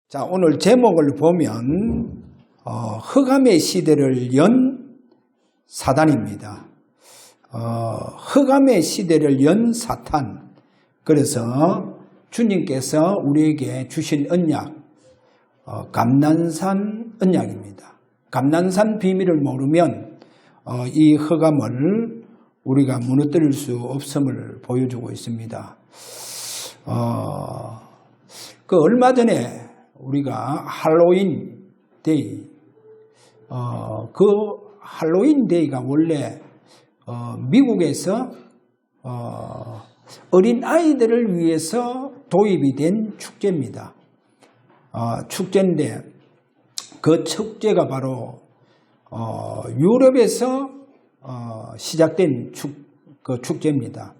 자, 오늘 제목을 보면 흑암의 시대를 연 사단입니다. 흑암의 시대를 연 사탄. 그래서 주님께서 우리에게 주신 언약, 감난산 언약입니다. 감난산 비밀을 모르면 이 흑암을 우리가 무너뜨릴 수 없음을 보여주고 있습니다. 얼마 전에 우리가 할로윈 데이, 그 할로윈 데이가 원래 미국에서 어린 아이들을 위해서 도입이 된 축제입니다. 축제인데 그 축제가 바로 유럽에서 시작된 축제입니다.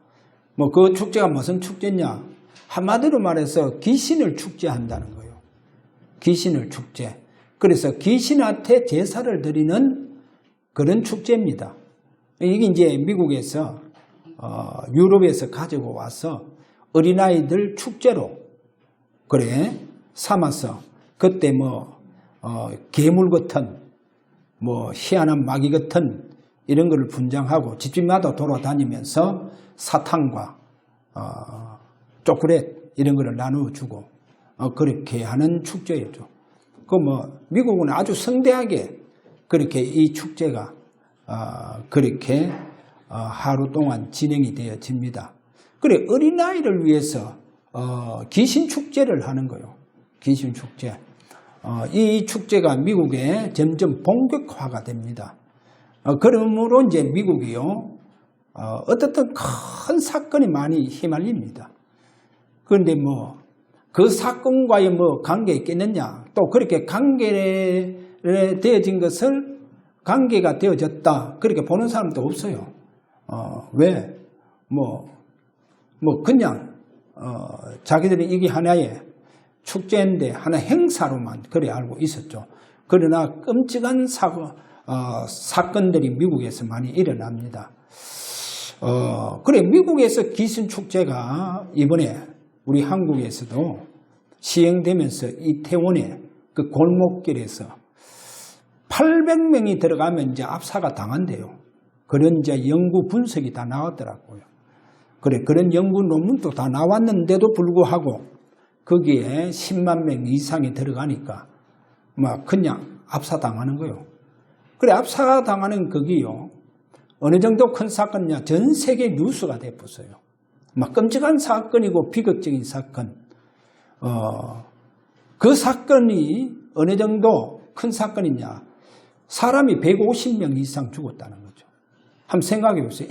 그 축제가 무슨 축제냐? 한마디로 말해서 귀신을 축제한다는 거예요. 귀신을 축제. 그래서 귀신한테 제사를 드리는 그런 축제입니다. 이게 이제 미국에서 유럽에서 가지고 와서 어린아이들 축제로 그래 삼아서 그때 괴물 같은 희한한 마귀 같은 이런 거를 분장하고 집집마다 돌아다니면서 사탕과 초콜릿 이런 거를 나누어주고 그렇게 하는 축제였죠. 미국은 아주 성대하게 그렇게 이 축제가 그렇게 하루 동안 진행이 되어집니다. 그래 어린아이를 위해서 귀신 축제를 하는 거예요. 귀신 축제. 이 축제가 미국에 점점 본격화가 됩니다. 그러므로 이제 미국이요 어떻든 큰 사건이 많이 휘말립니다. 그런데 그 사건과의 관계가 있겠느냐? 또 그렇게 관계되어진 것을 관계가 되어졌다. 그렇게 보는 사람도 없어요. 왜? 그냥, 자기들이 이게 하나의 축제인데, 하나의 행사로만 그래 알고 있었죠. 그러나 끔찍한 사건들이 미국에서 많이 일어납니다. 그래, 미국에서 귀신 축제가 이번에 우리 한국에서도 시행되면서 이태원의 그 골목길에서 800명이 들어가면 이제 압사가 당한대요. 그런 이제 연구 분석이 다 나왔더라고요. 그래, 그런 연구 논문도 다 나왔는데도 불구하고 거기에 10만 명 이상이 들어가니까 그냥 압사 당하는 거예요. 그래, 압사 당하는 거기요. 어느 정도 큰 사건이냐? 전 세계 뉴스가 돼버렸어요. 끔찍한 사건이고 비극적인 사건. 그 사건이 어느 정도 큰 사건이냐. 사람이 150명 이상 죽었다는 거죠. 한번 생각해 보세요.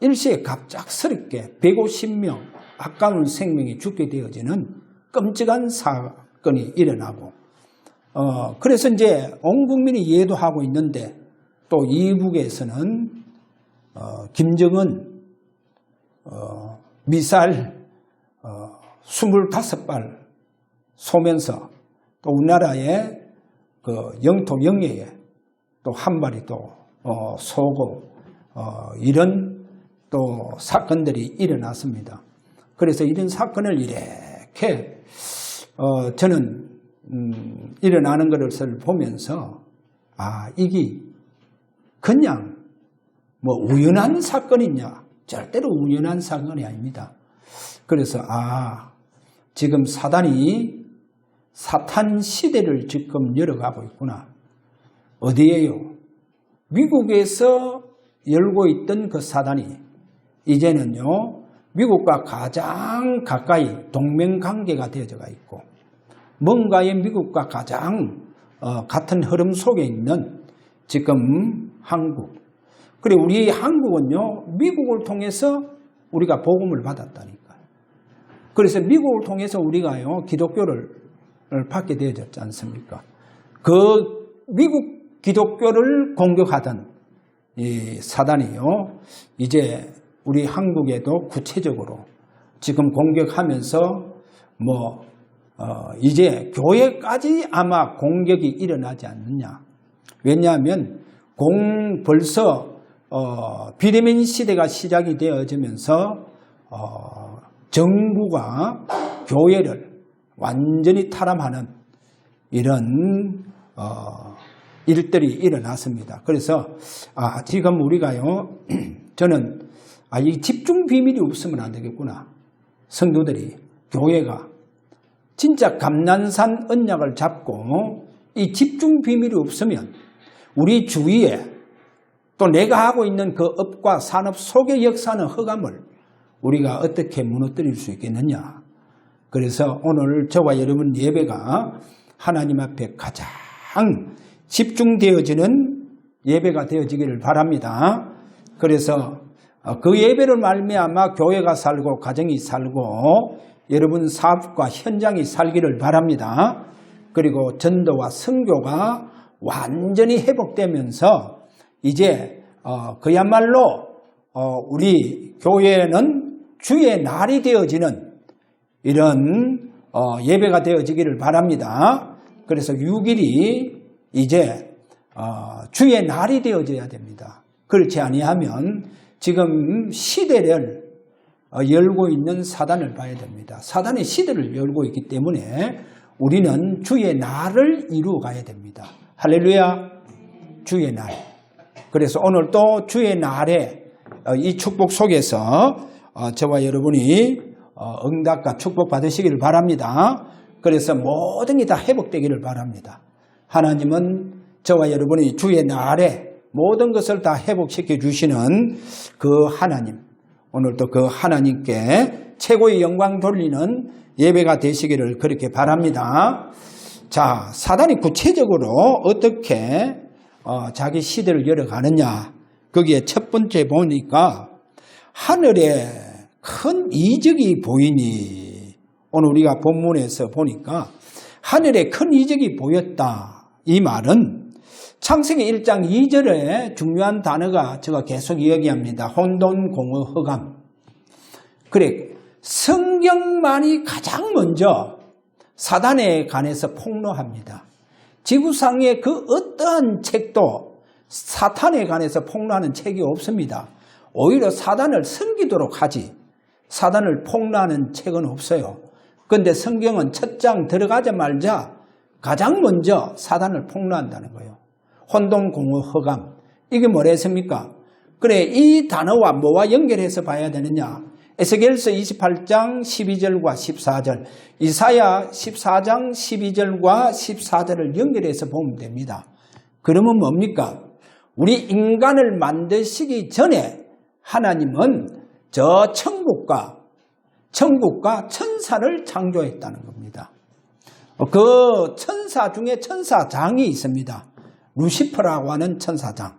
일시에 갑작스럽게 150명 아까운 생명이 죽게 되어지는 끔찍한 사건이 일어나고 그래서 이제 온 국민이 이해도 하고 있는데 또 이북에서는 김정은 미사일 25발 쏘면서 또 우리나라의 그 영토 영해에 또 한 발이 또 쏘고 이런 또 사건들이 일어났습니다. 그래서 이런 사건을 이렇게 저는 일어나는 것을 보면서 이게 그냥 우연한 사건이냐? 절대로 우연한 사건이 아닙니다. 그래서 지금 사탄이 사탄 시대를 지금 열어가고 있구나. 어디에요? 미국에서 열고 있던 그 사탄이 이제는요 미국과 가장 가까이 동맹관계가 되어져가 있고 뭔가에 미국과 가장 같은 흐름 속에 있는 지금 한국. 그래 우리 한국은요 미국을 통해서 우리가 복음을 받았다니까요. 그래서 미국을 통해서 우리가요 기독교를 받게 되어졌지 않습니까? 그 미국 기독교를 공격하던 이 사단이요 이제 우리 한국에도 구체적으로 지금 공격하면서 이제 교회까지 아마 공격이 일어나지 않느냐. 왜냐하면 벌써 비대면 시대가 시작이 되어지면서 정부가 교회를 완전히 탈압하는 이런 일들이 일어났습니다. 그래서 지금 우리가요, 저는 이 집중 비밀이 없으면 안 되겠구나. 성도들이, 교회가 진짜 감난산 언약을 잡고 이 집중 비밀이 없으면 우리 주위에 또 내가 하고 있는 그 업과 산업 속에 역사하는 흑암을 우리가 어떻게 무너뜨릴 수 있겠느냐. 그래서 오늘 저와 여러분 예배가 하나님 앞에 가장 집중되어지는 예배가 되어지기를 바랍니다. 그래서 그 예배를 말미암아 교회가 살고 가정이 살고 여러분 사업과 현장이 살기를 바랍니다. 그리고 전도와 선교가 완전히 회복되면서 이제 그야말로 우리 교회는 주의 날이 되어지는 이런 예배가 되어지기를 바랍니다. 그래서 6일이 이제 주의 날이 되어져야 됩니다. 그렇지 아니하면 지금 시대를 열고 있는 사단을 봐야 됩니다. 사단의 시대를 열고 있기 때문에 우리는 주의 날을 이루어 가야 됩니다. 할렐루야. 주의 날. 그래서 오늘 또 주의 날에 이 축복 속에서 저와 여러분이 응답과 축복 받으시기를 바랍니다. 그래서 모든 게 다 회복되기를 바랍니다. 하나님은 저와 여러분이 주의 날에 모든 것을 다 회복시켜 주시는 그 하나님, 오늘도 그 하나님께 최고의 영광 돌리는 예배가 되시기를 그렇게 바랍니다. 자, 사단이 구체적으로 어떻게 자기 시대를 열어가느냐. 거기에 첫 번째 보니까 하늘에 큰 이적이 보이니, 오늘 우리가 본문에서 보니까 하늘에 큰 이적이 보였다. 이 말은 창세기 1장 2절에 중요한 단어가 제가 계속 이야기합니다. 혼돈공허 흑암. 그래, 성경만이 가장 먼저 사단에 관해서 폭로합니다. 지구상의 그 어떠한 책도 사탄에 관해서 폭로하는 책이 없습니다. 오히려 사단을 섬기도록 하지 사단을 폭로하는 책은 없어요. 그런데 성경은 첫 장 들어가자마자 가장 먼저 사단을 폭로한다는 거예요. 혼돈공허 흑암. 이게 뭐라 했습니까? 그래, 이 단어와 뭐와 연결해서 봐야 되느냐? 에스겔서 28장 12절과 14절, 이사야 14장 12절과 14절을 연결해서 보면 됩니다. 그러면 뭡니까? 우리 인간을 만드시기 전에 하나님은 저 천국과 천사를 창조했다는 겁니다. 그 천사 중에 천사장이 있습니다. 루시퍼라고 하는 천사장.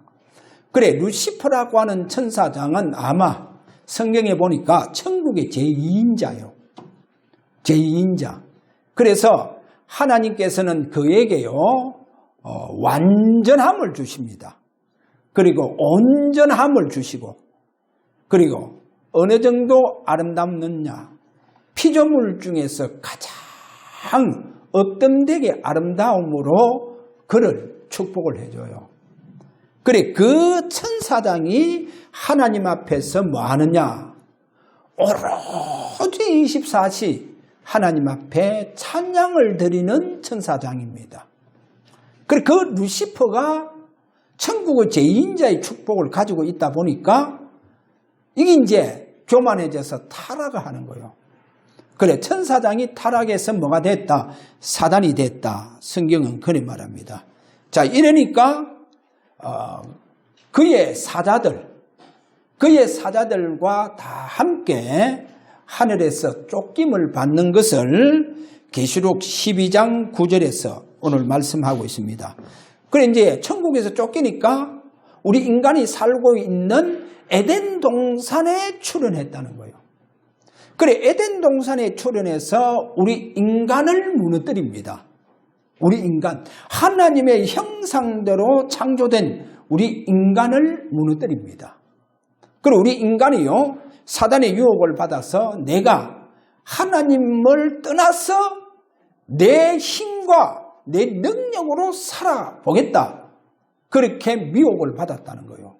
그래, 루시퍼라고 하는 천사장은 아마 성경에 보니까 천국의 제2인자요. 제2인자. 그래서 하나님께서는 그에게요, 완전함을 주십니다. 그리고 온전함을 주시고, 그리고 어느 정도 아름답느냐. 피조물 중에서 가장 업됨되게 아름다움으로 그를 축복을 해줘요. 그래, 그 천사장이 하나님 앞에서 뭐 하느냐? 오로지 24시 하나님 앞에 찬양을 드리는 천사장입니다. 그래, 그 루시퍼가 천국의 제2인자의 축복을 가지고 있다 보니까 이게 이제 교만해져서 타락을 하는 거예요. 그래, 천사장이 타락해서 뭐가 됐다? 사단이 됐다. 성경은 그래 말합니다. 자, 이러니까 그의 사자들과 다 함께 하늘에서 쫓김을 받는 것을 계시록 12장 9절에서 오늘 말씀하고 있습니다. 그래, 이제 천국에서 쫓기니까 우리 인간이 살고 있는 에덴 동산에 출현했다는 거예요. 그래, 에덴 동산에 출현해서 우리 인간을 무너뜨립니다. 우리 인간, 하나님의 형상대로 창조된 우리 인간을 무너뜨립니다. 그리고 우리 인간이요, 사단의 유혹을 받아서 내가 하나님을 떠나서 내 힘과 내 능력으로 살아보겠다. 그렇게 미혹을 받았다는 거예요.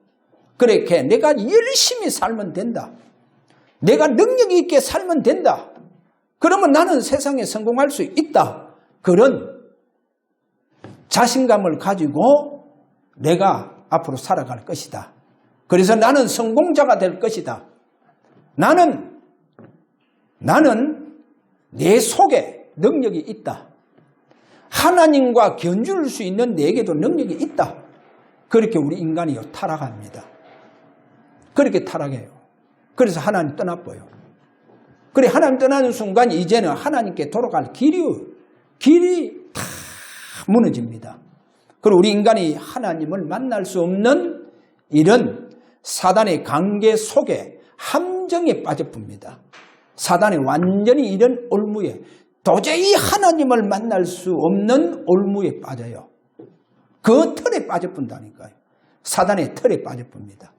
그렇게 내가 열심히 살면 된다. 내가 능력 있게 살면 된다. 그러면 나는 세상에 성공할 수 있다. 그런 자신감을 가지고 내가 앞으로 살아갈 것이다. 그래서 나는 성공자가 될 것이다. 나는 내 속에 능력이 있다. 하나님과 견줄 수 있는 내게도 능력이 있다. 그렇게 우리 인간이 타락합니다. 그렇게 타락해요. 그래서 하나님 떠나버려요. 그래 하나님 떠나는 순간 이제는 하나님께 돌아갈 길이 다 무너집니다. 그리고 우리 인간이 하나님을 만날 수 없는 이런 사단의 관계 속에 함정에 빠져봅니다. 사단의 완전히 이런 올무에 도저히 하나님을 만날 수 없는 올무에 빠져요. 그 틀에 빠져본다니까요. 사단의 틀에 빠져봅니다.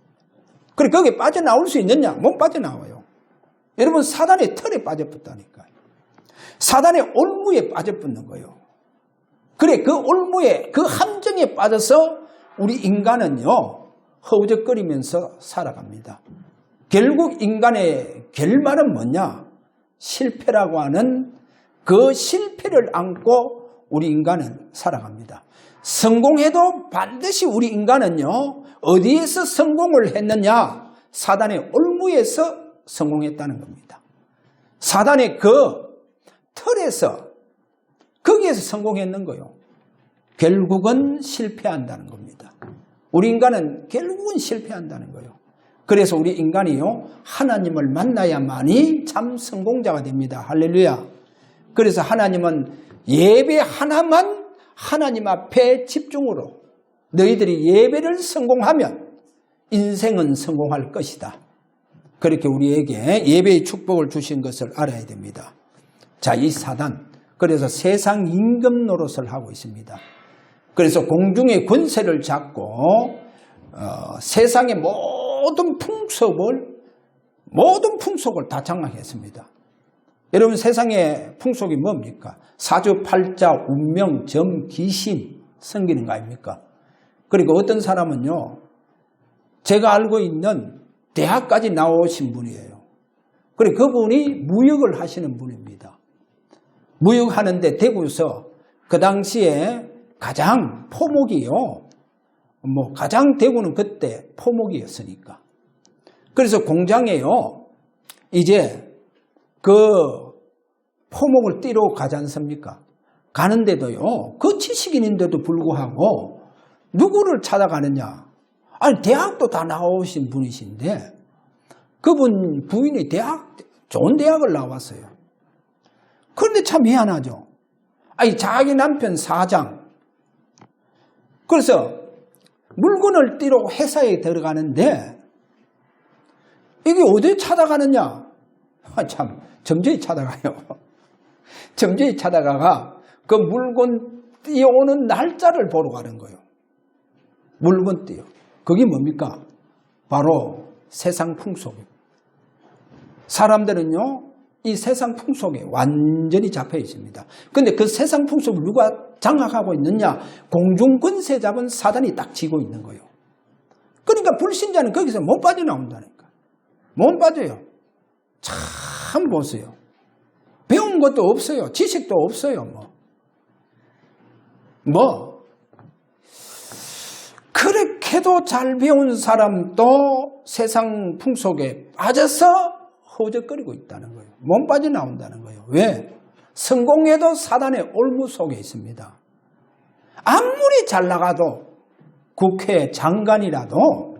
그래 거기에 빠져나올 수 있느냐? 못 빠져나와요. 여러분 사단의 틀에 빠져본다니까요. 사단의 올무에 빠져붙는 거예요. 그래 그 올무에 그 함정에 빠져서 우리 인간은요 허우적거리면서 살아갑니다. 결국 인간의 결말은 뭐냐? 실패라고 하는 그 실패를 안고 우리 인간은 살아갑니다. 성공해도 반드시 우리 인간은요 어디에서 성공을 했느냐? 사단의 올무에서 성공했다는 겁니다. 사단의 그 틀에서 거기에서 성공했는 거예요. 결국은 실패한다는 겁니다. 우리 인간은 결국은 실패한다는 거예요. 그래서 우리 인간이요 하나님을 만나야만이 참 성공자가 됩니다. 할렐루야. 그래서 하나님은 예배 하나만 하나님 앞에 집중으로 너희들이 예배를 성공하면 인생은 성공할 것이다. 그렇게 우리에게 예배의 축복을 주신 것을 알아야 됩니다. 자, 이 사단 그래서 세상 임금 노릇을 하고 있습니다. 그래서 공중의 권세를 잡고 세상의 모든 풍속을 다 장악했습니다. 여러분 세상의 풍속이 뭡니까? 사주팔자, 운명, 점, 귀신 섬기는 거 아닙니까? 그리고 어떤 사람은요 제가 알고 있는 대학까지 나오신 분이에요. 그리고 그분이 무역을 하시는 분입니다. 무역하는데 대구에서 그 당시에 가장 포목이요. 가장 대구는 그때 포목이었으니까. 그래서 공장에요. 이제 그 포목을 띠러 가지 않습니까? 가는데도요. 그 지식인인데도 불구하고 누구를 찾아가느냐? 아니 대학도 다 나오신 분이신데 그분 부인이 좋은 대학을 나왔어요. 그런데 참 미안하죠. 아니 자기 남편 사장. 그래서 물건을 띠러 회사에 들어가는데 이게 어디 찾아가느냐? 참 점주에 찾아가요. 점주에 찾아가가 그 물건 띄어오는 날짜를 보러 가는 거예요. 물건 띄어. 그게 뭡니까? 바로 세상 풍속입니다. 사람들은요 이 세상 풍속에 완전히 잡혀 있습니다. 그런데 그 세상 풍속을 누가 장악하고 있느냐? 공중권세 잡은 사단이 딱 쥐고 있는 거예요. 그러니까 불신자는 거기서 못 빠져나온다니까. 못 빠져요. 참 보세요. 배운 것도 없어요. 지식도 없어요. 그렇게도 잘 배운 사람도 세상 풍속에 빠져서 허우적거리고 있다는 거예요. 못 빠져나온다는 거예요. 왜? 성공해도 사단의 올무 속에 있습니다. 아무리 잘 나가도 국회 장관이라도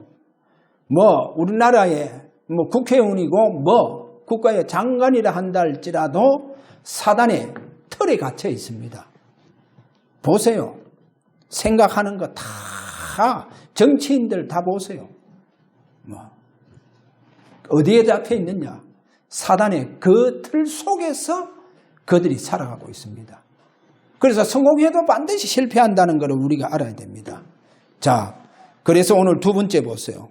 우리나라의 국회의원이고 국가의 장관이라 한다 할지라도 사단의 틀에 갇혀 있습니다. 보세요. 생각하는 거 다 정치인들 다 보세요. 어디에 잡혀 있느냐? 사단의 그 틀 속에서 그들이 살아가고 있습니다. 그래서 성공해도 반드시 실패한다는 것을 우리가 알아야 됩니다. 자, 그래서 오늘 두 번째 보세요.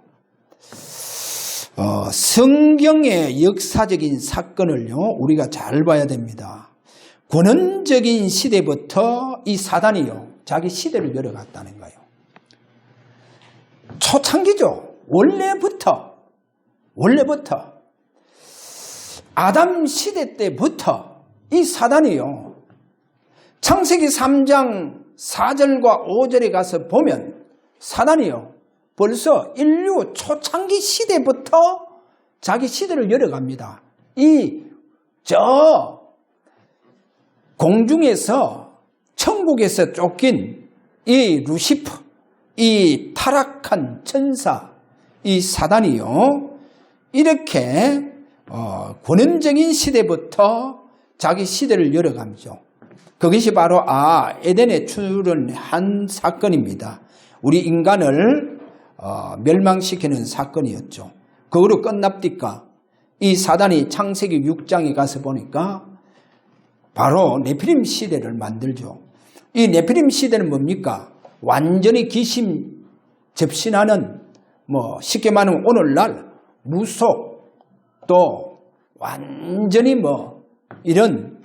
성경의 역사적인 사건을요 우리가 잘 봐야 됩니다. 권원적인 시대부터 이 사단이요 자기 시대를 열어갔다는 거예요. 초창기죠. 원래부터 아담 시대 때부터 이 사단이요. 창세기 3장 4절과 5절에 가서 보면 사단이요. 벌써 인류 초창기 시대부터 자기 시대를 열어갑니다. 저 공중에서 천국에서 쫓긴 이 루시퍼, 이 타락한 천사, 이 사단이요. 이렇게 권능적인 시대부터 자기 시대를 열어가죠. 그것이 바로 에덴에 출현한 사건입니다. 우리 인간을 멸망시키는 사건이었죠. 그거로 끝납니까? 이 사단이 창세기 6장에 가서 보니까 바로 네피림 시대를 만들죠. 이 네피림 시대는 뭡니까? 완전히 귀신 접신하는, 쉽게 말하면 오늘날 무속, 또 완전히 이런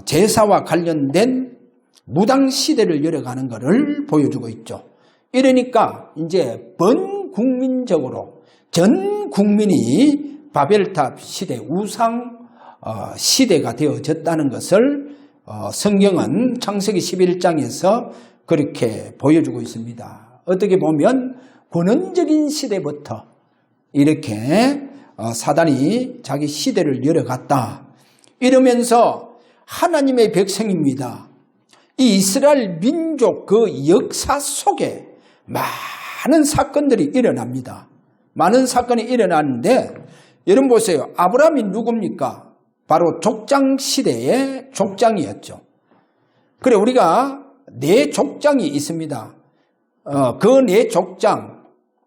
제사와 관련된 무당 시대를 열어가는 것을 보여주고 있죠. 이러니까 이제 번국민적으로 전 국민이 바벨탑 시대, 우상 시대가 되어졌다는 것을 성경은 창세기 11장에서 그렇게 보여주고 있습니다. 어떻게 보면 권능적인 시대부터 이렇게 사단이 자기 시대를 열어갔다. 이러면서 하나님의 백성입니다. 이 이스라엘 민족 그 역사 속에 많은 사건들이 일어납니다. 많은 사건이 일어나는데 여러분 보세요. 아브라함이 누굽니까? 바로 족장 시대의 족장이었죠. 그래 우리가 네 족장이 있습니다. 그 네 족장.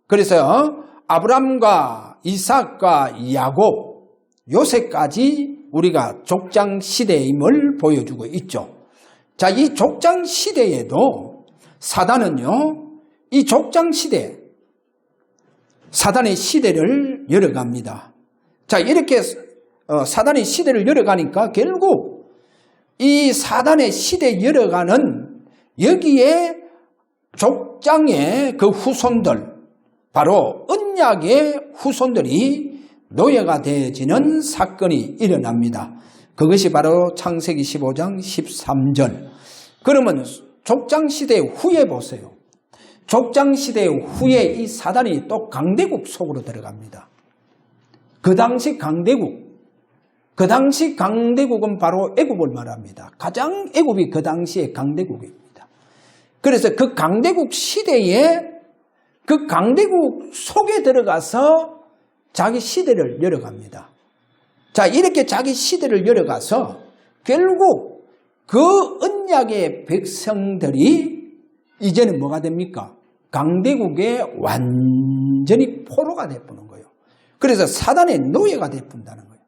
그래서 아브라함과 이삭과 야곱, 요셉까지 우리가 족장 시대임을 보여주고 있죠. 자, 이 족장 시대에도 사단은요, 이 족장 시대, 사단의 시대를 열어갑니다. 자, 이렇게 사단의 시대를 열어가니까 결국 이 사단의 시대 열어가는 여기에 족장의 그 후손들, 바로 언약의 후손들이 노예가 되어지는 사건이 일어납니다. 그것이 바로 창세기 15장 13절. 그러면 족장시대 후에 보세요. 족장시대 후에 이 사단이 또 강대국 속으로 들어갑니다. 그 당시 강대국은 바로 애굽을 말합니다. 가장 애굽이 그 당시의 강대국입니다. 그래서 그 강대국 시대에 그 강대국 속에 들어가서 자기 시대를 열어갑니다. 자, 이렇게 자기 시대를 열어가서 결국 그 언약의 백성들이 이제는 뭐가 됩니까? 강대국의 완전히 포로가 되어버는 거예요. 그래서 사단의 노예가 되어본다는 거예요.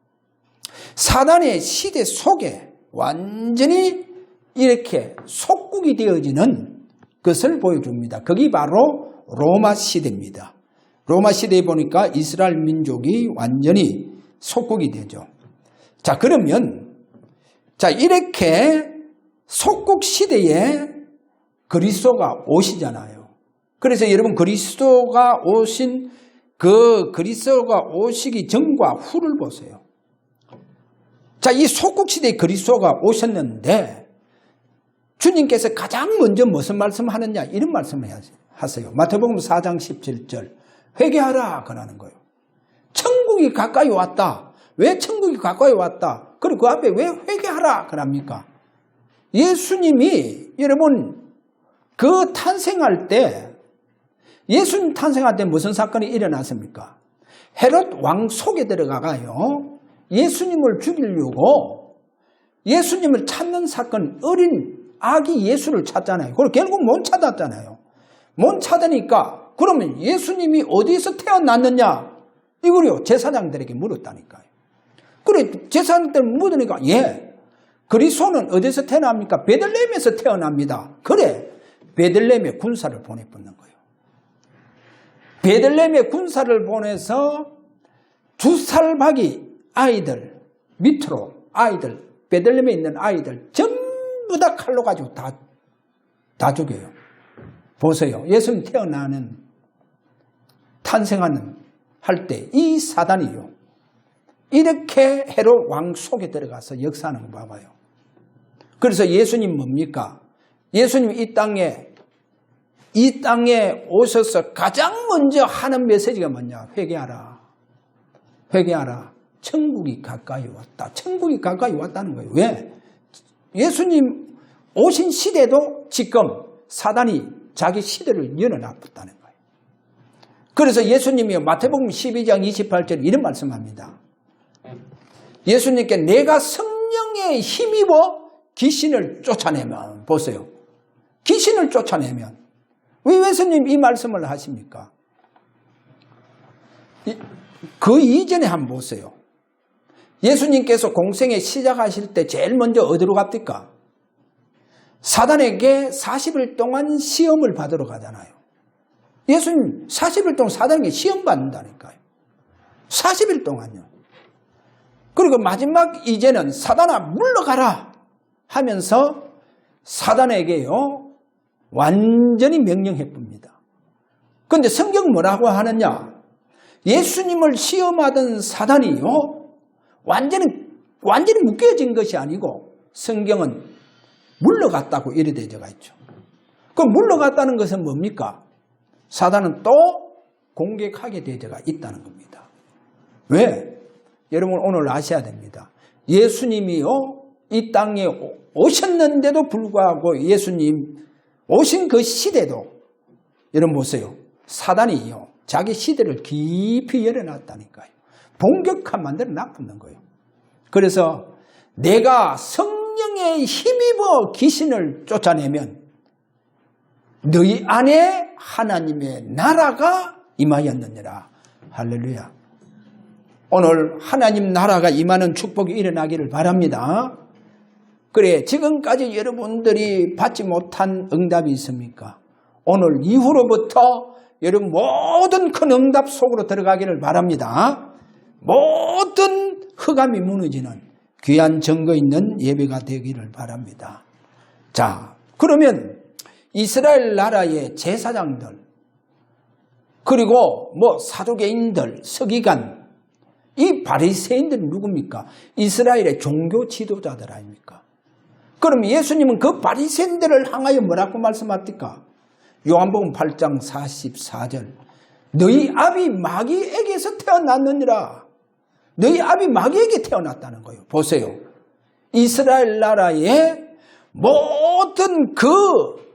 사단의 시대 속에 완전히 이렇게 속국이 되어지는 것을 보여줍니다. 그게 바로 로마 시대입니다. 로마 시대에 보니까 이스라엘 민족이 완전히 속국이 되죠. 자, 그러면 이렇게 속국 시대에 그리스도가 오시잖아요. 그래서 여러분 그리스도가 오신 그 그리스도가 오시기 전과 후를 보세요. 자, 이 속국 시대에 그리스도가 오셨는데 주님께서 가장 먼저 무슨 말씀하느냐 이런 말씀을 하세요. 마태복음 4장 17절 회개하라 그러는 거예요. 천국이 가까이 왔다. 왜 천국이 가까이 왔다? 그리고 그 앞에 왜 회개하라 그럽니까? 예수님이 여러분 그 탄생할 때 예수님 탄생할 때 무슨 사건이 일어났습니까? 헤롯 왕 속에 들어가가요. 예수님을 죽이려고 예수님을 찾는 사건, 어린 아기 예수를 찾잖아요. 그걸 결국 못 찾았잖아요. 못 찾으니까 그러면 예수님이 어디서 태어났느냐? 이거요 제사장들에게 물었다니까요. 그래 제사장들 물으니까 그리스도는 어디서 태어납니까? 베들레헴에서 태어납니다. 그래 베들레헴에 군사를 보내보는 거예요. 베들레헴에 군사를 보내서 2살박이 아이들 밑으로 아이들 베들레헴에 있는 아이들 전부 다 칼로 가지고 다 죽여요. 보세요. 예수님 탄생하는 할 때 이 사단이요. 이렇게 헤롯 왕 속에 들어가서 역사하는 거 봐봐요. 그래서 예수님 뭡니까? 예수님 이 땅에 오셔서 가장 먼저 하는 메시지가 뭐냐? 회개하라. 회개하라. 천국이 가까이 왔다. 천국이 가까이 왔다는 거예요. 왜? 예수님 오신 시대도 지금 사단이 자기 시대를 열어놨다는 거예요. 그래서 예수님이 마태복음 12장 28절 이런 말씀합니다. 예수님께 내가 성령에 힘입어 귀신을 쫓아내면, 보세요. 귀신을 쫓아내면. 왜 예수님 이 말씀을 하십니까? 그 이전에 한번 보세요. 예수님께서 공생에 시작하실 때 제일 먼저 어디로 갑니까? 사단에게 40일 동안 시험을 받으러 가잖아요. 예수님 40일 동안 사단에게 시험 받는다니까요. 40일 동안요. 그리고 마지막 이제는 사단아 물러가라 하면서 사단에게요 완전히 명령해 봅니다. 그런데 성경은 뭐라고 하느냐? 예수님을 시험하던 사단이요 완전히 묶여진 것이 아니고 성경은 물러갔다고 이래 되어가 있죠. 그럼 물러갔다는 것은 뭡니까? 사단은 또 공격하게 되어가 있다는 겁니다. 왜? 여러분 오늘 아셔야 됩니다. 예수님이요 이 땅에 오셨는데도 불구하고 예수님 오신 그 시대도 여러분 보세요. 사단이요 자기 시대를 깊이 열어놨다니까요. 본격화 만들어 놨는 거예요. 그래서 내가 성령에 힘입어 귀신을 쫓아내면 너희 안에 하나님의 나라가 임하였느니라. 할렐루야. 오늘 하나님 나라가 임하는 축복이 일어나기를 바랍니다. 그래 지금까지 여러분들이 받지 못한 응답이 있습니까? 오늘 이후로부터 여러분 모든 큰 응답 속으로 들어가기를 바랍니다. 모든 흑암이 무너지는 귀한 증거 있는 예배가 되기를 바랍니다. 자, 그러면 이스라엘 나라의 제사장들 그리고 사두개인들, 서기관 이 바리새인들은 누굽니까? 이스라엘의 종교 지도자들 아닙니까? 그럼 예수님은 그 바리새인들을 향하여 뭐라고 말씀합니까? 요한복음 8장 44절 너희 아비 마귀에게서 태어났느니라. 너희 아비 마귀에게 태어났다는 거예요. 보세요. 이스라엘 나라의 모든 그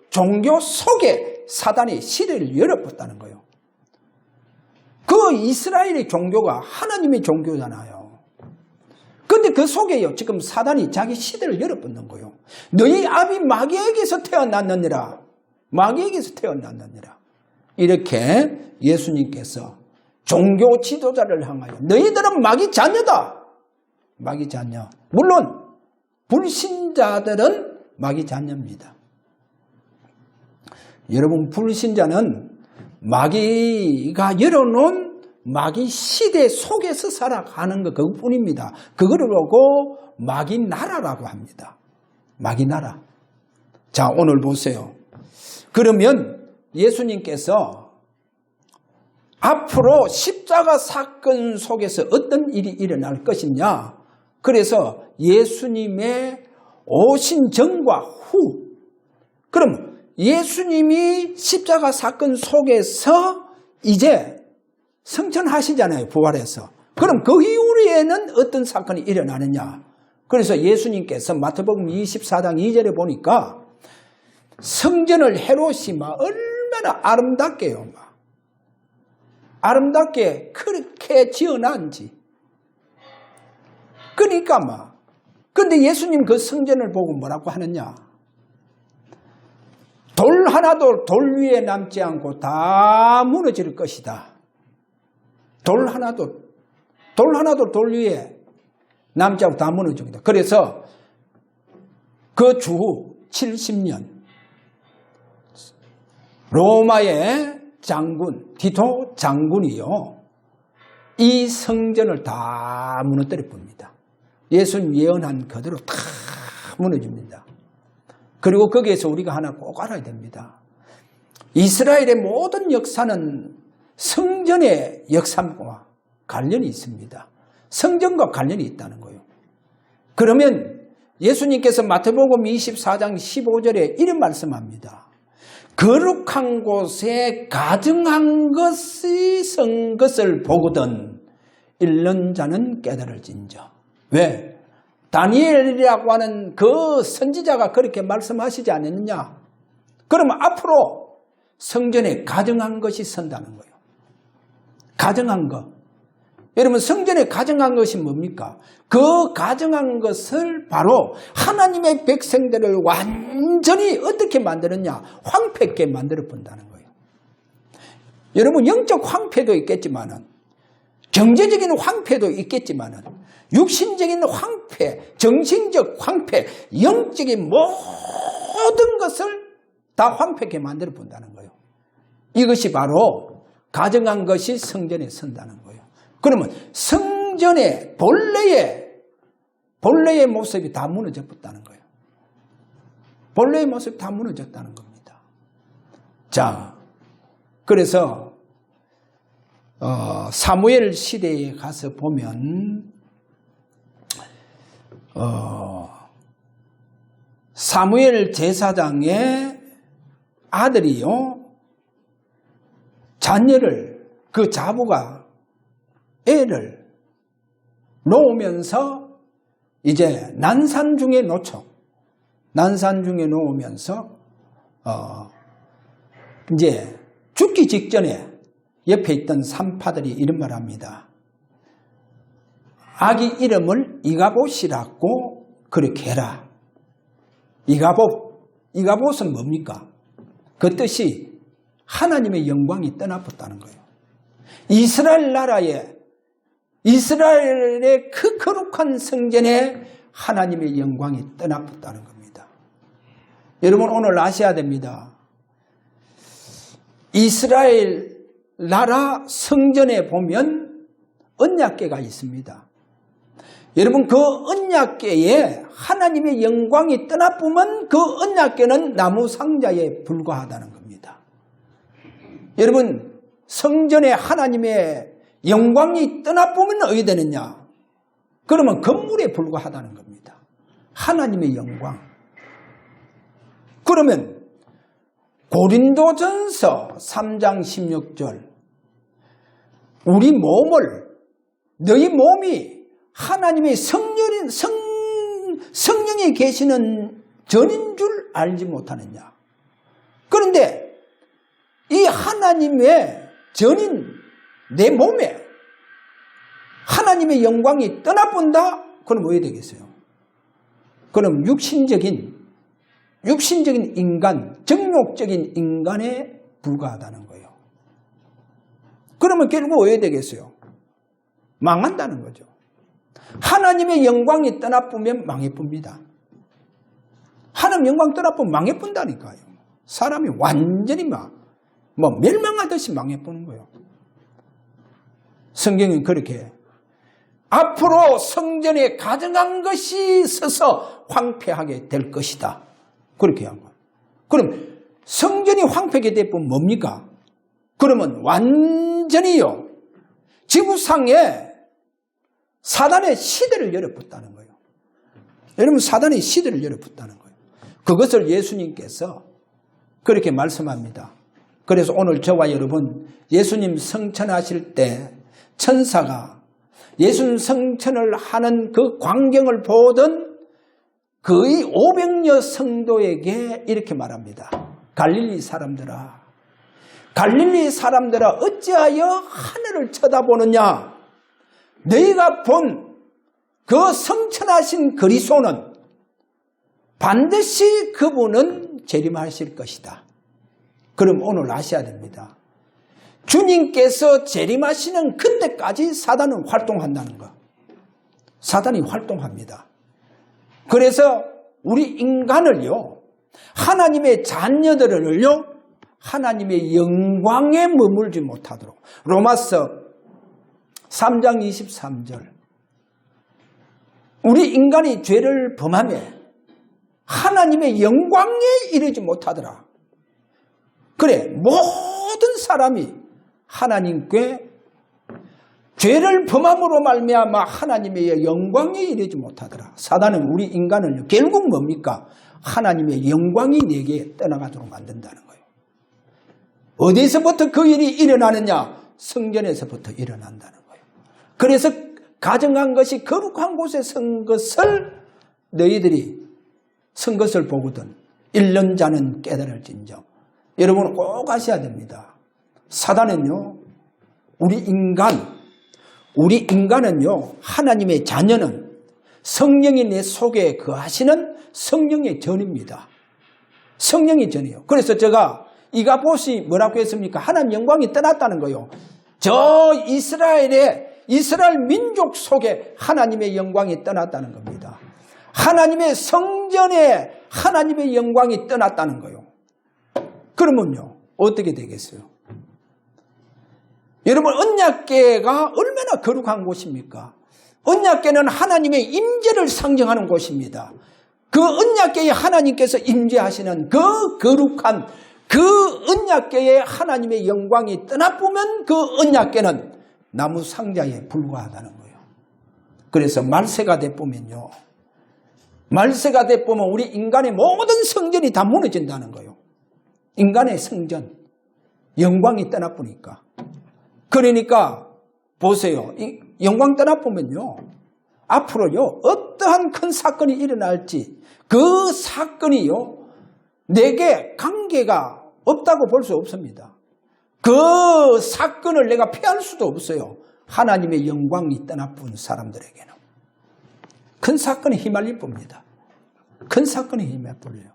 종교 속에 사단이 시대를 열어봤다는 거예요. 그 이스라엘의 종교가 하나님의 종교잖아요. 그런데 그 속에요. 지금 사단이 자기 시대를 열어붙는 거예요. 너희 아비 마귀에게서 태어났느니라. 마귀에게서 태어났느니라. 이렇게 예수님께서 종교 지도자를 향하여 너희들은 마귀 자녀다. 마귀 자녀. 물론 불신자들은 마귀 자녀입니다. 여러분 불신자는 마귀가 열어놓은 마귀 시대 속에서 살아가는 것 그것뿐입니다. 그거를 보고 마귀 나라라고 합니다. 마귀 나라. 자 오늘 보세요. 그러면 예수님께서 앞으로 십자가 사건 속에서 어떤 일이 일어날 것이냐. 그래서 예수님의 오신 전과 후. 그럼 예수님이 십자가 사건 속에서 이제 승천하시잖아요. 부활해서. 그럼 그 이후에는 어떤 사건이 일어나느냐. 그래서 예수님께서 마태복음 24장 2절에 보니까 성전을 헤롯이 얼마나 아름답게요. 아름답게 그렇게 지어놨는지. 그러니까 근데 예수님 그 성전을 보고 뭐라고 하느냐. 돌 하나도 돌 위에 남지 않고 다 무너질 것이다. 돌 하나도 돌 위에 남지 않고 다 무너집니다. 그래서 그 주 70년 로마의 장군 디토 장군이요 이 성전을 다 무너뜨려 봅니다. 예수님 예언한 그대로 다 무너집니다. 그리고 거기에서 우리가 하나 꼭 알아야 됩니다. 이스라엘의 모든 역사는 성전의 역사와 관련이 있습니다. 성전과 관련이 있다는 거예요. 그러면 예수님께서 마태복음 24장 15절에 이런 말씀합니다. 거룩한 곳에 가증한 것이 선 것을 보거든 읽는 자는 깨달을진저. 왜? 다니엘이라고 하는 그 선지자가 그렇게 말씀하시지 않았느냐? 그러면 앞으로 성전에 가증한 것이 선다는 거예요. 가증한 것. 여러분, 성전에 가증한 것이 뭡니까? 그 가증한 것을 바로 하나님의 백성들을 완전히 어떻게 만드느냐? 황폐하게 만들어 본다는 거예요. 여러분, 영적 황폐도 있겠지만은, 경제적인 황폐도 있겠지만은, 육신적인 황폐, 정신적 황폐, 영적인 모든 것을 다 황폐하게 만들어 본다는 거예요. 이것이 바로 가증한 것이 성전에 선다는 거예요. 그러면 성전의 본래의 모습이 다 무너져 버렸다는 거예요. 본래의 모습이 다 무너졌다는 겁니다. 자, 그래서 사무엘 시대에 가서 보면 사무엘 제사장의 아들이요, 자녀를, 그 자부가 애를 놓으면서 이제 난산 중에 놓죠. 난산 중에 놓으면서 이제 죽기 직전에 옆에 있던 산파들이 이런 말 합니다. 아기 이름을 이가봇이라고 그렇게 해라. 이가봇은 뭡니까? 그 뜻이 하나님의 영광이 떠나버렸다는 거예요. 이스라엘의 그 거룩한 성전에 하나님의 영광이 떠나버렸다는 겁니다. 여러분, 오늘 아셔야 됩니다. 이스라엘 나라 성전에 보면 언약궤가 있습니다. 여러분, 그 언약궤에 하나님의 영광이 떠나보면 그 언약궤는 나무 상자에 불과하다는 겁니다. 여러분, 성전에 하나님의 영광이 떠나보면 어떻게 되느냐? 그러면 건물에 불과하다는 겁니다. 하나님의 영광. 그러면 고린도전서 3장 16절, 우리 몸을, 너희 몸이 하나님의 성령이 계시는 전인 줄 알지 못하느냐? 그런데 이 하나님의 전인 내 몸에 하나님의 영광이 떠나본다? 그럼 왜 되겠어요? 그럼 육신적인 인간, 정욕적인 인간에 불과하다는 거예요. 그러면 결국 왜 되겠어요? 망한다는 거죠. 하나님의 영광이 떠나보면 망해뿐니다. 하나님 영광 떠나보면 망해뿐다니까요. 사람이 완전히 멸망하듯이 망해보는 거예요. 성경은 그렇게 앞으로 성전에 가증한 것이 있어서 황폐하게 될 것이다. 그렇게 한 거예요. 그럼 성전이 황폐하게 되면 뭡니까? 그러면 완전히요, 지구상에 사단의 시대를 열어붙다는 거예요. 여러분, 사단의 시대를 열어붙다는 거예요. 그것을 예수님께서 그렇게 말씀합니다. 그래서 오늘 저와 여러분, 예수님 성천하실 때 천사가 예수님 성천을 하는 그 광경을 보던 거의 500여 성도에게 이렇게 말합니다. 갈릴리 사람들아, 어찌하여 하늘을 쳐다보느냐? 너희가 본 그 성천하신 그리스도는 반드시 그분은 재림하실 것이다. 그럼 오늘 아셔야 됩니다. 주님께서 재림하시는 그때까지 사단은 활동한다는 거. 사단이 활동합니다. 그래서 우리 인간을요, 하나님의 자녀들을요, 하나님의 영광에 머물지 못하도록, 로마서 3장 23절, 우리 인간이 죄를 범하며 하나님의 영광에 이르지 못하더라. 그래, 모든 사람이 하나님께 죄를 범함으로 말미암아 하나님의 영광에 이르지 못하더라. 사단은 우리 인간을 결국 뭡니까? 하나님의 영광이 내게 떠나가도록 만든다는 거예요. 어디서부터 그 일이 일어나느냐? 성전에서부터 일어난다는 거예요. 그래서 가정한 것이 거룩한 곳에 선 것을 너희들이 선 것을 보거든 1년 자는 깨달을진정. 여러분 꼭 아셔야 됩니다. 사단은요, 우리 인간은요, 하나님의 자녀는 성령이 내 속에 거하시는 성령의 전입니다. 성령의 전이에요. 그래서 제가 이가봇이 뭐라고 했습니까? 하나님 영광이 떠났다는 거예요. 저 이스라엘 민족 속에 하나님의 영광이 떠났다는 겁니다. 하나님의 성전에 하나님의 영광이 떠났다는 거예요. 그러면요, 어떻게 되겠어요? 여러분, 언약궤가 얼마나 거룩한 곳입니까? 언약궤는 하나님의 임재를 상징하는 곳입니다. 그 언약궤에 하나님께서 임재하시는 그 거룩한 그 언약궤에 하나님의 영광이 떠나보면 그 언약궤는 나무 상자에 불과하다는 거예요. 그래서 말세가 돼보면요, 말세가 돼보면 우리 인간의 모든 성전이 다 무너진다는 거예요. 인간의 성전, 영광이 떠나보니까. 그러니까 보세요. 영광 떠나보면요, 앞으로요, 어떠한 큰 사건이 일어날지 그 사건이요, 내게 관계가 없다고 볼 수 없습니다. 그 사건을 내가 피할 수도 없어요. 하나님의 영광이 떠나본 사람들에게는. 큰 사건에 휘말릴 겁니다. 큰 사건에 휘말려요.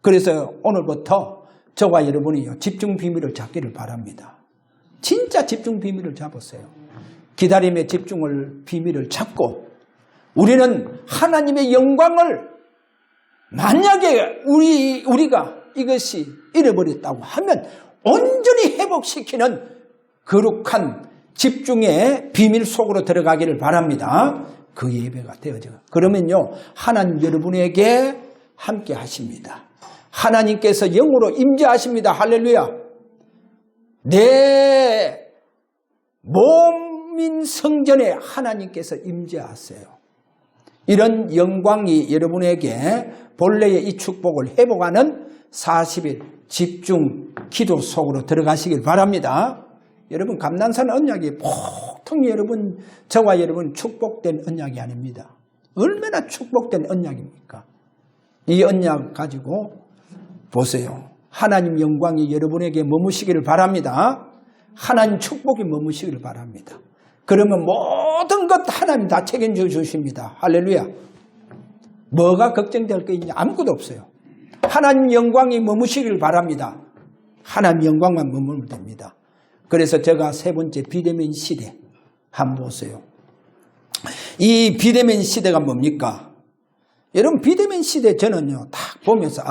그래서 오늘부터 저와 여러분이요, 집중 비밀을 잡기를 바랍니다. 진짜 집중 비밀을 잡았어요. 기다림의 집중을 비밀을 잡고 우리는 하나님의 영광을 만약에 우리가 이것이 잃어버렸다고 하면 온전히 회복시키는 거룩한 집중의 비밀 속으로 들어가기를 바랍니다. 그 예배가 되어져. 그러면요, 하나님 여러분에게 함께 하십니다. 하나님께서 영으로 임재하십니다. 할렐루야. 내 몸인 성전에 하나님께서 임재하세요. 이런 영광이 여러분에게 본래의 이 축복을 회복하는 40일 집중 기도 속으로 들어가시길 바랍니다. 여러분, 감난산 언약이 보통 여러분, 저와 여러분 축복된 언약이 아닙니다. 얼마나 축복된 언약입니까? 이 언약 가지고 보세요. 하나님 영광이 여러분에게 머무시기를 바랍니다. 하나님 축복이 머무시기를 바랍니다. 그러면 모든 것 하나님 다 책임져 주십니다. 할렐루야. 뭐가 걱정될 게 있냐? 아무것도 없어요. 하나님 영광이 머무시기를 바랍니다. 하나님 영광만 머물면 됩니다. 그래서 제가 세 번째 비대면 시대 한번 보세요. 이 비대면 시대가 뭡니까? 여러분, 비대면 시대 저는요, 딱 보면서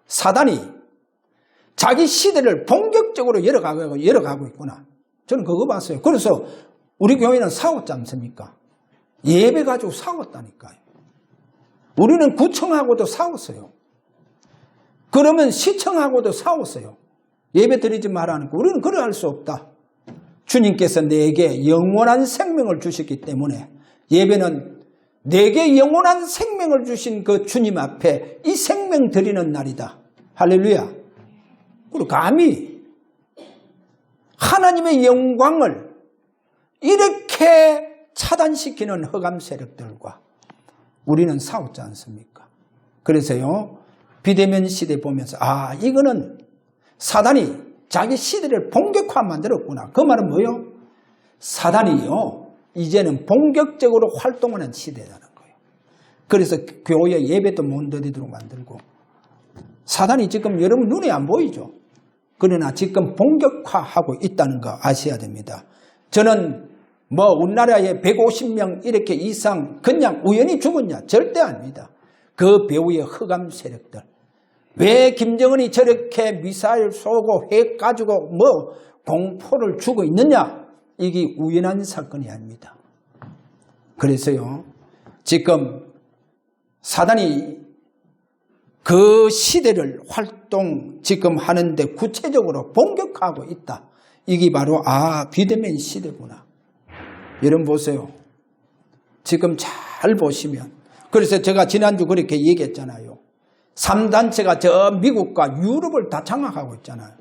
사단이 자기 시대를 본격적으로 열어가고 있구나. 저는 그거 봤어요. 그래서 우리 교회는 싸웠지 않습니까? 예배 가지고 싸웠다니까요. 우리는 구청하고도 싸웠어요. 그러면 시청하고도 싸웠어요. 예배 드리지 말라는 거. 우리는 그래 할 수 없다. 주님께서 내게 영원한 생명을 주셨기 때문에 예배는 내게 영원한 생명을 주신 그 주님 앞에 이 생명 드리는 날이다. 할렐루야. 그리고 감히 하나님의 영광을 이렇게 차단시키는 흑암 세력들과 우리는 싸웠지 않습니까? 그래서요, 비대면 시대 보면서 이거는 사단이 자기 시대를 본격화 만들었구나. 그 말은 뭐예요? 사단이요, 이제는 본격적으로 활동하는 시대라는 거예요. 그래서 교회 예배도 못 드리도록 만들고, 사단이 지금 여러분 눈에 안 보이죠? 그러나 지금 본격화하고 있다는 거 아셔야 됩니다. 저는 우리나라에 150명 이렇게 이상 그냥 우연히 죽었냐? 절대 아닙니다. 그 배후의 흑암 세력들. 왜 김정은이 저렇게 미사일 쏘고 핵 가지고 공포를 주고 있느냐? 이게 우연한 사건이 아닙니다. 그래서요, 지금 사단이 그 시대를 지금 하는데 구체적으로 본격화하고 있다. 이게 바로 비대면 시대구나. 여러분 보세요. 지금 잘 보시면, 그래서 제가 지난주 그렇게 얘기했잖아요. 3단체가 저 미국과 유럽을 다 장악하고 있잖아요.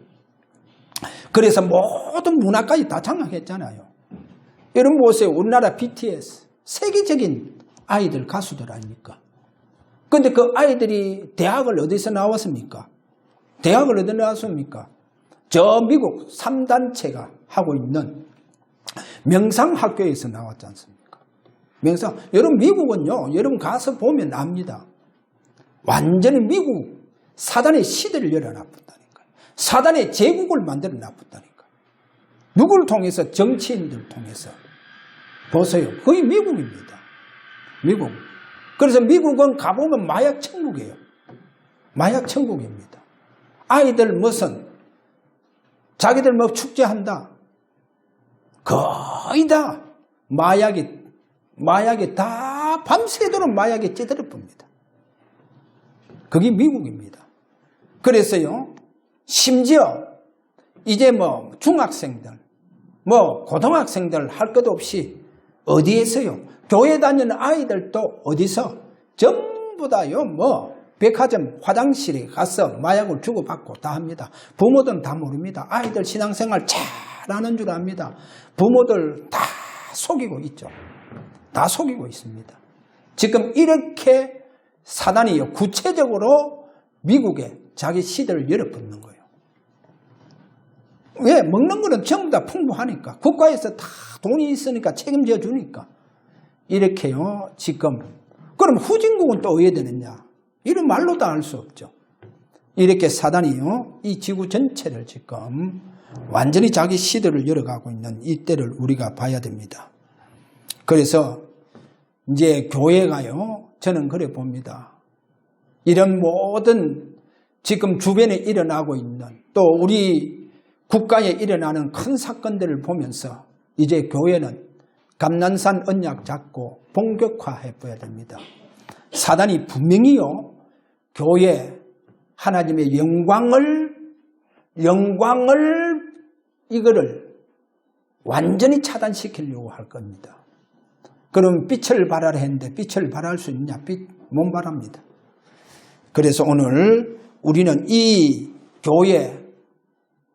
그래서 모든 문화까지 다 장악했잖아요. 여러분 보세요. 우리나라 BTS 세계적인 아이들 가수들 아닙니까? 근데 그 아이들이 대학을 어디서 나왔습니까? 대학을 어디서 나왔습니까? 저 미국 3단체가 하고 있는 명상학교에서 나왔지 않습니까? 명상. 여러분 미국은요, 여러분 가서 보면 압니다. 완전히 미국 사단의 시대를 열어놨다니까요. 사단의 제국을 만들어 놨다니까요. 누구를 통해서? 정치인들 통해서. 보세요. 거의 미국입니다. 미국. 그래서 미국은 가보면 마약 천국이에요. 마약 천국입니다. 아이들 무슨 자기들 뭐 축제한다. 거의 다 마약이 다 밤새도록 마약에 찌들어 봅니다. 그게 미국입니다. 그래서요, 심지어 이제 뭐 중학생들, 뭐 고등학생들 할 것 없이 어디에서요? 교회 다니는 아이들도 어디서 전부 다요, 뭐 백화점 화장실에 가서 마약을 주고받고 다 합니다. 부모들은 다 모릅니다. 아이들 신앙생활 잘하는 줄 압니다. 부모들 다 속이고 있죠. 다 속이고 있습니다. 지금 이렇게 사단이요, 구체적으로 미국에 자기 시대를 열어붙는 거예요. 왜? 먹는 거는 전부 다 풍부하니까. 국가에서 다 돈이 있으니까 책임져 주니까. 이렇게요, 지금. 그럼 후진국은 또 어디에 되느냐? 이런 말로도 알 수 없죠. 이렇게 사단이요, 이 지구 전체를 지금 완전히 자기 시대를 열어가고 있는 이때를 우리가 봐야 됩니다. 그래서 이제 교회가요, 저는 그래 봅니다. 이런 모든 지금 주변에 일어나고 있는, 또 우리 국가에 일어나는 큰 사건들을 보면서 이제 교회는 감난산 언약 잡고 본격화해 봐야 됩니다. 사단이 분명히요, 교회 하나님의 영광을 이거를 완전히 차단시키려고 할 겁니다. 그럼 빛을 발하라 했는데 빛을 발할 수 있냐? 빛 못 발합니다. 그래서 오늘 우리는 이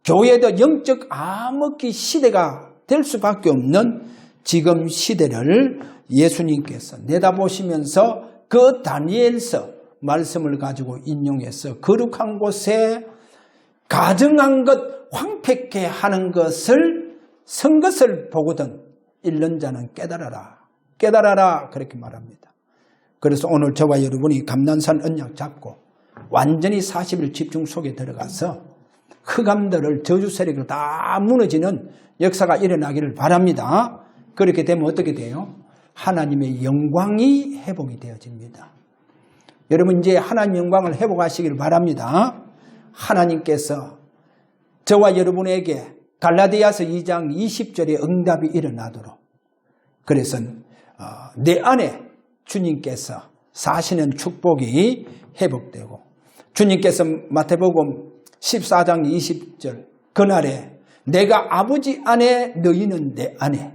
교회도 영적 암흑기 시대가 될 수밖에 없는 지금 시대를 예수님께서 내다보시면서 그 다니엘서 말씀을 가지고 인용해서 거룩한 곳에 가증한 것 황폐케 하는 것을 선 것을 보거든 잃는 자는 깨달아라 그렇게 말합니다. 그래서 오늘 저와 여러분이 감난산 언약 잡고 완전히 40일 집중 속에 들어가서 흑암들을 저주 세력을 다 무너지는 역사가 일어나기를 바랍니다. 그렇게 되면 어떻게 돼요? 하나님의 영광이 회복이 되어집니다. 여러분 이제 하나님 영광을 회복하시기를 바랍니다. 하나님께서 저와 여러분에게 갈라디아서 2장 20절에 응답이 일어나도록, 그래서 내 안에 주님께서 사시는 축복이 회복되고, 주님께서 마태복음 14장 20절 그날에 내가 아버지 안에 너희는 내 안에,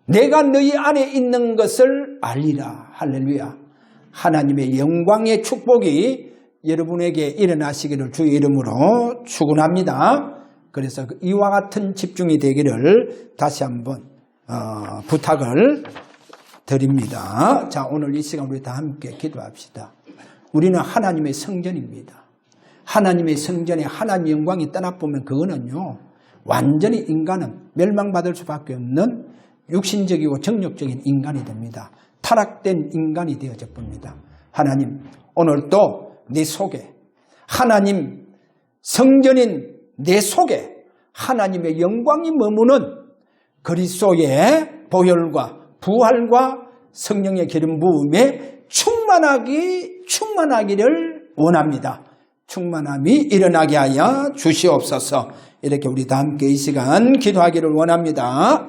내가 너희 안에 있는 것을 알리라. 할렐루야. 하나님의 영광의 축복이 여러분에게 일어나시기를 주의 이름으로 축원합니다. 그래서 이와 같은 집중이 되기를 다시 한번 부탁을 드립니다. 자, 오늘 이 시간 우리 다 함께 기도합시다. 우리는 하나님의 성전입니다. 하나님의 성전에 하나님의 영광이 떠나보면 그거는요, 완전히 인간은 멸망받을 수밖에 없는 육신적이고 정욕적인 인간이 됩니다. 타락된 인간이 되어져 봅니다. 하나님, 오늘도 내 속에, 하나님 성전인 내 속에 하나님의 영광이 머무는 그리스도의 보혈과 부활과 성령의 기름 부음에 충만하기를 원합니다. 충만함이 일어나게 하여 주시옵소서. 이렇게 우리 다 함께 이 시간 기도하기를 원합니다.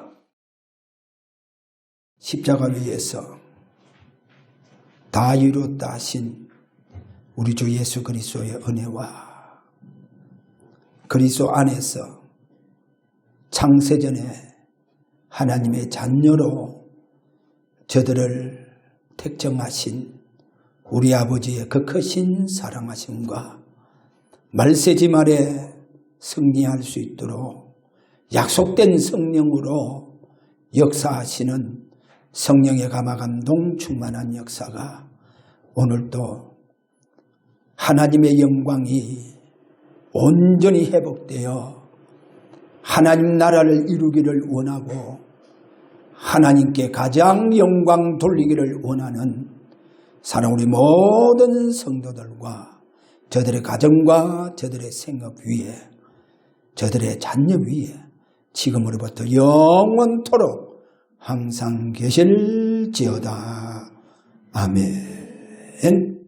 십자가 위에서 다 이루었다 하신 우리 주 예수 그리스도의 은혜와 그리스도 안에서 창세전에 하나님의 자녀로 저들을 택정하신 우리 아버지의 그 크신 사랑하심과 말세지 말에 승리할 수 있도록 약속된 성령으로 역사하시는 성령의 감화감동 충만한 역사가 오늘도 하나님의 영광이 온전히 회복되어 하나님 나라를 이루기를 원하고 하나님께 가장 영광 돌리기를 원하는 사랑 우리 모든 성도들과 저들의 가정과 저들의 생업 위에 저들의 자녀 위에 지금으로부터 영원토록 항상 계실지어다. 아멘.